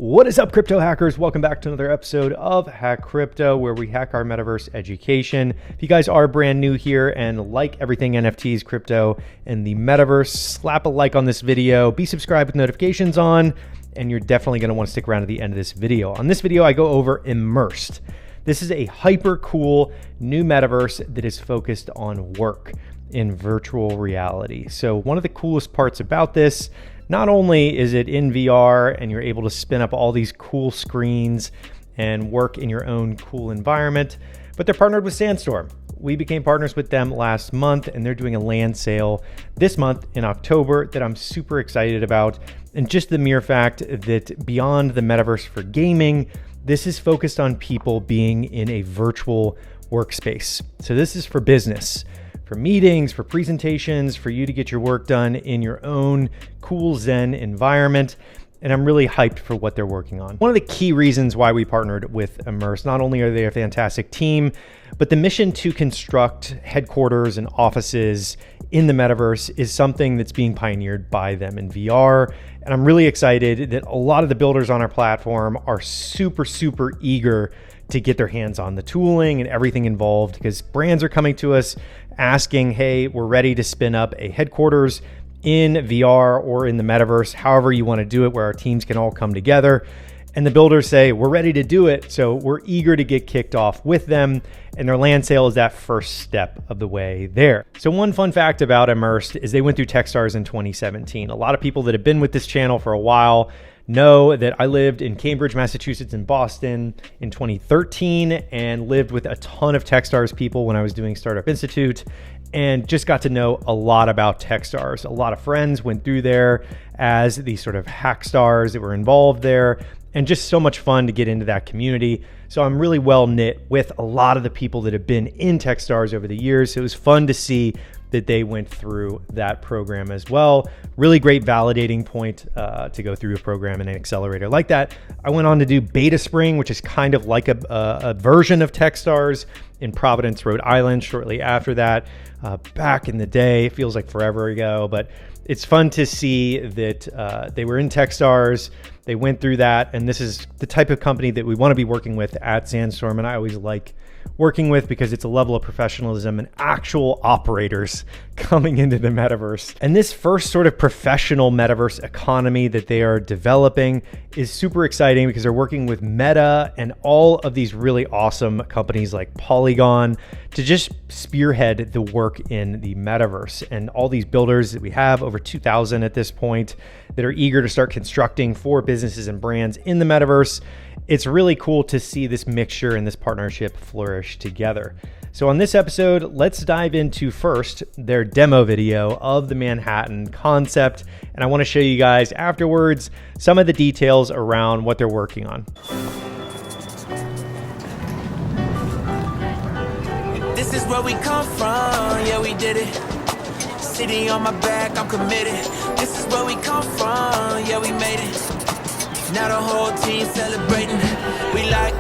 What is up, crypto hackers? Welcome back to another episode of Hack Crypto, where we hack our metaverse education. If you guys are brand new here and like everything NFTs, crypto, and the metaverse, slap a like on this video, be subscribed with notifications on, and you're definitely going to want to stick around to the end of this video. On this video, I go over Immersed. This is a hyper cool new metaverse that is focused on work in virtual reality. So one of the coolest parts about this, not only is it in VR and you're able to spin up all these cool screens and work in your own cool environment, but they're partnered with Sandstorm. We became partners with them last month, and they're doing a land sale this month in October that I'm super excited about. And just the mere fact that beyond the metaverse for gaming, this is focused on people being in a virtual workspace. So this is for business, for meetings, for presentations, for you to get your work done in your own cool Zen environment. And I'm really hyped for what they're working on. One of the key reasons why we partnered with Immersed, not only are they a fantastic team, but the mission to construct headquarters and offices in the metaverse is something that's being pioneered by them in VR. And I'm really excited that a lot of the builders on our platform are super eager to get their hands on the tooling and everything involved, because brands are coming to us asking, hey, we're ready to spin up a headquarters in VR or in the metaverse, however you want to do it, where our teams can all come together. And the builders say, we're ready to do it. So we're eager to get kicked off with them. And their land sale is that first step of the way there. So one fun fact about Immersed is they went through Techstars in 2017. A lot of people that have been with this channel for a while know that I lived in Cambridge, Massachusetts, and Boston in 2013 and lived with a ton of Techstars people when I was doing Startup Institute, and just got to know a lot about Techstars. A lot of friends went through there as these sort of hack stars that were involved there, and just so much fun to get into that community. So I'm really well knit with a lot of the people that have been in Techstars over the years. So it was fun to see that they went through that program as well. Really great validating point to go through a program and an accelerator like that. I went on to do Beta Spring, which is kind of like a version of Techstars in Providence, Rhode Island, shortly after that. Back in the day, it feels like forever ago, but it's fun to see that they were in Techstars, they went through that, and this is the type of company that we want to be working with at Sandstorm, and I always like working with because it's a level of professionalism and actual operators coming into the metaverse. And this first sort of professional metaverse economy that they are developing is super exciting because they're working with Meta and all of these really awesome companies like Polygon to just spearhead the work in the metaverse. And all these builders that we have, over 2,000 at this point, that are eager to start constructing for businesses and brands in the metaverse. It's really cool to see this mixture and this partnership flourish together. So on this episode, let's dive into first their demo video of the Manhattan concept. And I want to show you guys afterwards some of the details around what they're working on. This is where we come from, yeah, we did it. City on my back, I'm committed. This is where we come from, yeah, we made it. Now the whole team celebrating. We like,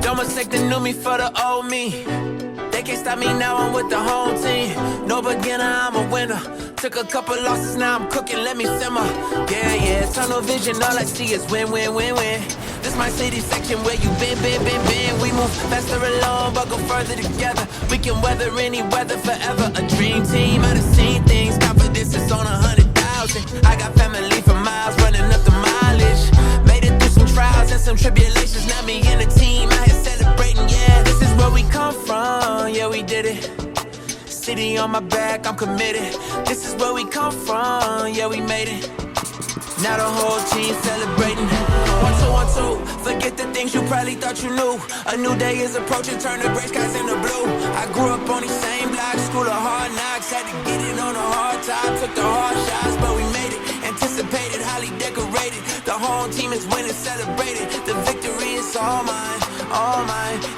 Don't mistake the new me for the old me. They can't stop me now, I'm with the home team. No beginner, I'm a winner. Took a couple losses, now I'm cooking, let me simmer. Yeah, tunnel vision, all I see is win. This my city section where you been. We move faster alone, but go further together. We can weather any weather forever. A dream team, I done seen things. Confidence is on 100,000. I got family for miles, running up the mileage. Made it through some trials and some tribulations. Now me and the team out here celebrating, yeah. This is where we come from, yeah, we did it. City on my back, I'm committed. This is where we come from, yeah, we made it. Now the whole team celebrating. 1, 2, 1, 2. Forget the things you probably thought you knew. A new day is approaching, turn the gray skies into blue. I grew up on these same blocks, school of hard knocks. Had to get it on a hard time, took the hard shots, but we made it. Anticipated, highly decorated. The whole team is winning, celebrated. The victory is all mine,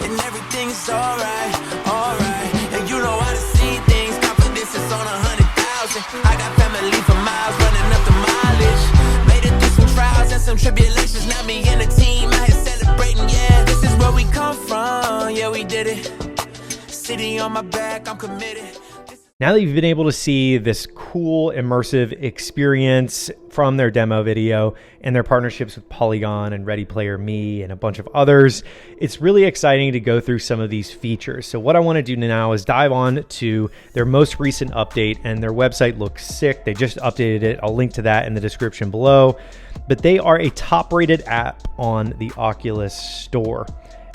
and everything is alright. And you know how to see things, confidence is on 100,000. I got family for miles, running up the mileage. Made it through some trials and some tribulations. Now me and the team out here celebrating, yeah. This is where we come from, yeah, we we did it. City on my back, I'm committed. Now that you've been able to see this cool immersive experience from their demo video and their partnerships with Polygon and Ready Player Me and a bunch of others, it's really exciting to go through some of these features. So what I want to do now is dive on to their most recent update, and their website looks sick. They just updated it. I'll link to that in the description below. But they are a top-rated app on the Oculus Store.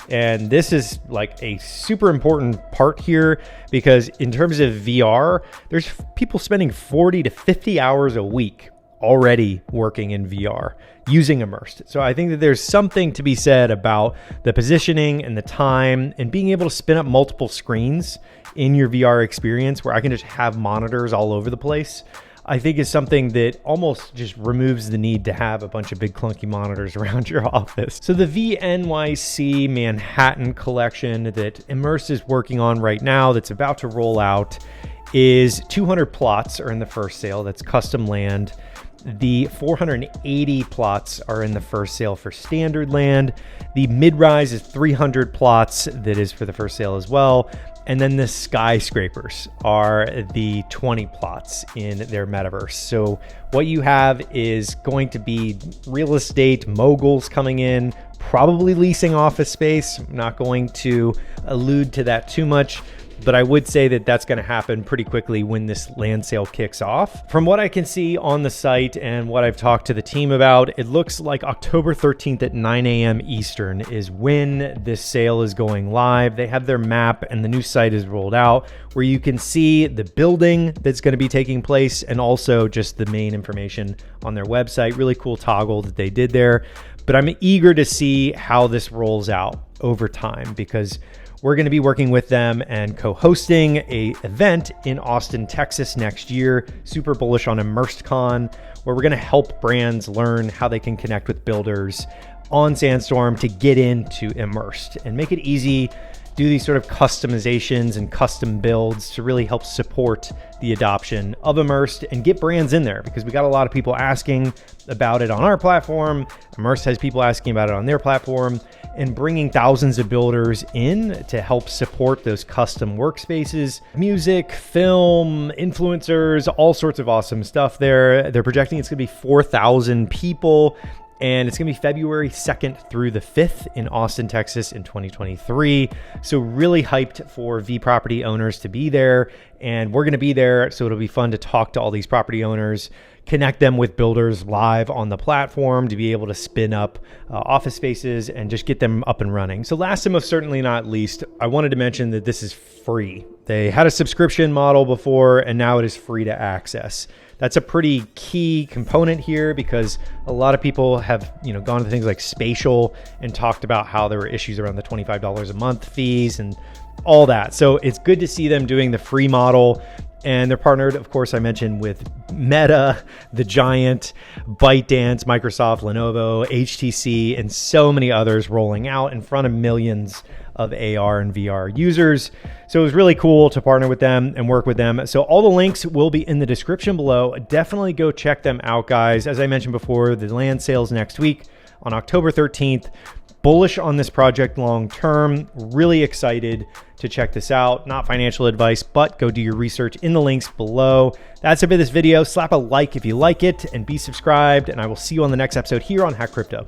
And this is like a super important part here, because in terms of VR, there's people spending 40 to 50 hours a week already working in VR using Immersed. So I think that there's something to be said about the positioning and the time and being able to spin up multiple screens in your VR experience where I can just have monitors all over the place. I think is something that almost just removes the need to have a bunch of big clunky monitors around your office. So the VNYC Manhattan collection that Immersed is working on right now, that's about to roll out, is 200 plots are in the first sale. That's custom land. The 480 plots are in the first sale for standard land. The mid-rise is 300 plots that is for the first sale as well. And then the skyscrapers are the 20 plots in their metaverse. So what you have is going to be real estate moguls coming in, probably leasing office space. I'm not going to allude to that too much, but I would say that that's going to happen pretty quickly when this land sale kicks off. From what I can see on the site and what I've talked to the team about, it looks like October 13th at 9 a.m. Eastern is when this sale is going live. They have their map and the new site is rolled out where you can see the building that's going to be taking place and also just the main information on their website. Really cool toggle that they did there. But I'm eager to see how this rolls out over time, because we're going to be working with them and co-hosting an event in Austin, Texas next year. Super bullish on ImmersedCon, where we're going to help brands learn how they can connect with builders on Sandstorm to get into Immersed and make it easy, do these sort of customizations and custom builds to really help support the adoption of Immersed and get brands in there, because we got a lot of people asking about it on our platform. Immersed has people asking about it on their platform, and bringing thousands of builders in to help support those custom workspaces, music, film, influencers, all sorts of awesome stuff there. They're projecting it's gonna be 4,000 people, and it's gonna be February 2nd through the 5th in Austin, Texas in 2023. So really hyped for V property owners to be there, and we're gonna be there. So it'll be fun to talk to all these property owners, connect them with builders live on the platform to be able to spin up office spaces and just get them up and running. So last and most certainly not least, I wanted to mention that this is free. They had a subscription model before, and now it is free to access. That's a pretty key component here, because a lot of people have, gone to things like Spatial and talked about how there were issues around the $25 a month fees and all that. So it's good to see them doing the free model. And they're partnered, of course, I mentioned, with Meta, The Giant, ByteDance, Microsoft, Lenovo, HTC, and so many others rolling out in front of millions of AR and VR users. So it was really cool to partner with them and work with them. So all the links will be in the description below. Definitely go check them out, guys. As I mentioned before, the land sales next week on October 13th. Bullish on this project long term. Really excited to check this out. Not financial advice, but go do your research in the links below. That's it for this video. Slap a like if you like it and be subscribed, and I will see you on the next episode here on Hack Crypto.